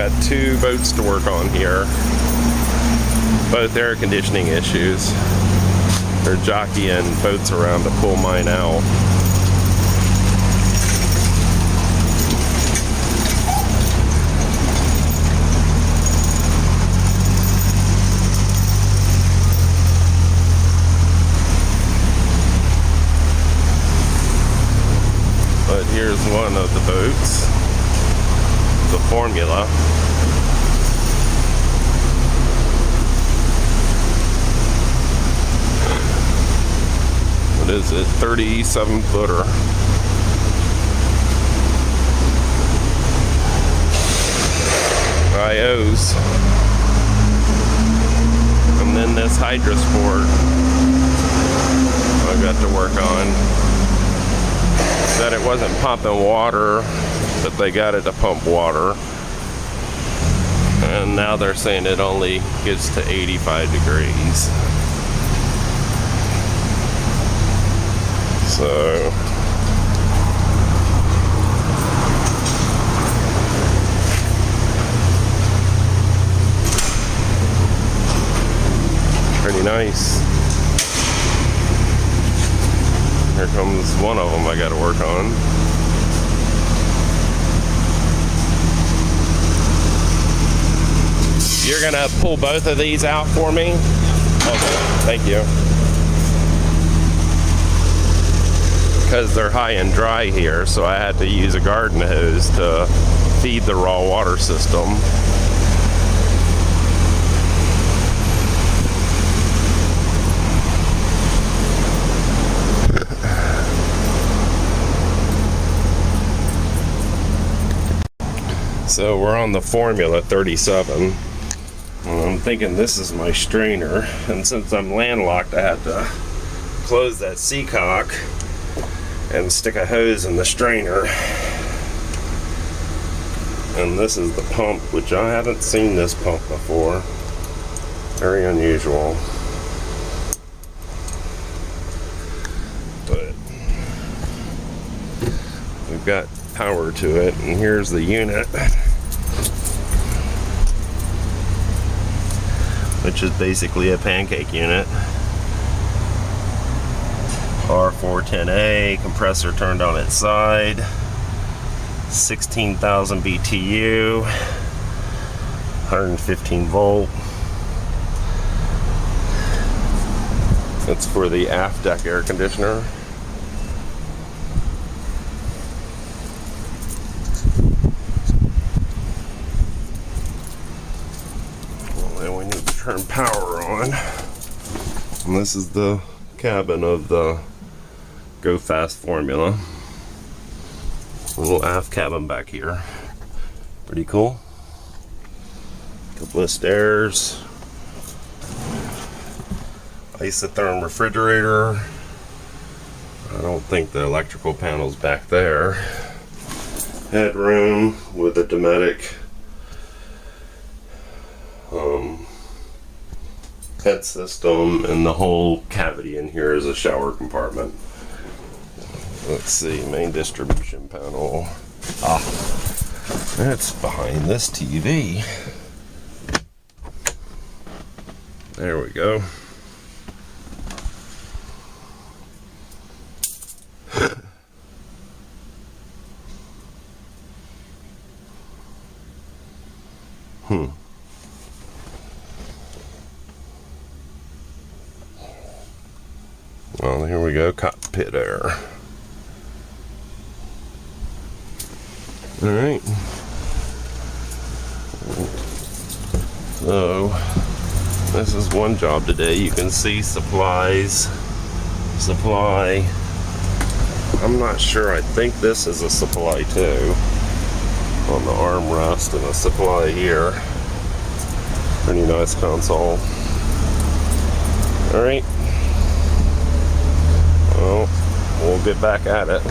got two boats to work on here. Both air conditioning issues. They're jockeying boats around to pull mine out. But here's one of the boats, the Formula. What is it? 37-footer. IOs. And then this Hydrosport I got to work on. Said it wasn't pumping water, but they got it to pump water. And now they're saying it only gets to 85 degrees. So pretty nice. Here comes one of them I got to work on. You're gonna pull both of these out for me? Okay, thank you. Because they're high and dry here, so I had to use a garden hose to feed the raw water system. So we're on the Formula 37. And I'm thinking this is my strainer, and since I'm landlocked, I have to close that seacock and stick a hose in the strainer. And this is the pump, which I haven't seen this pump before. Very unusual. But we've got power to it, and here's the unit, which is basically a pancake unit. R410A, compressor turned on its side, 16,000 BTU, 115 volt. That's for the aft deck air conditioner. Well, then we need to turn power on. And this is the cabin of the Go Fast Formula. A little aft cabin back here. Pretty cool. Couple of stairs. Isotherm refrigerator. I don't think the electrical panel's back there. Headroom with a Dometic head system, and the whole cavity in here is a shower compartment. Let's see, main distribution panel. That's behind this TV. There we go. Well, here we go, cockpit air. Alright. So, this is one job today. You can see supplies. Supply. I'm not sure. I think this is a supply too. On the armrest, and a supply here. Pretty nice console. Alright. Well, we'll get back at it.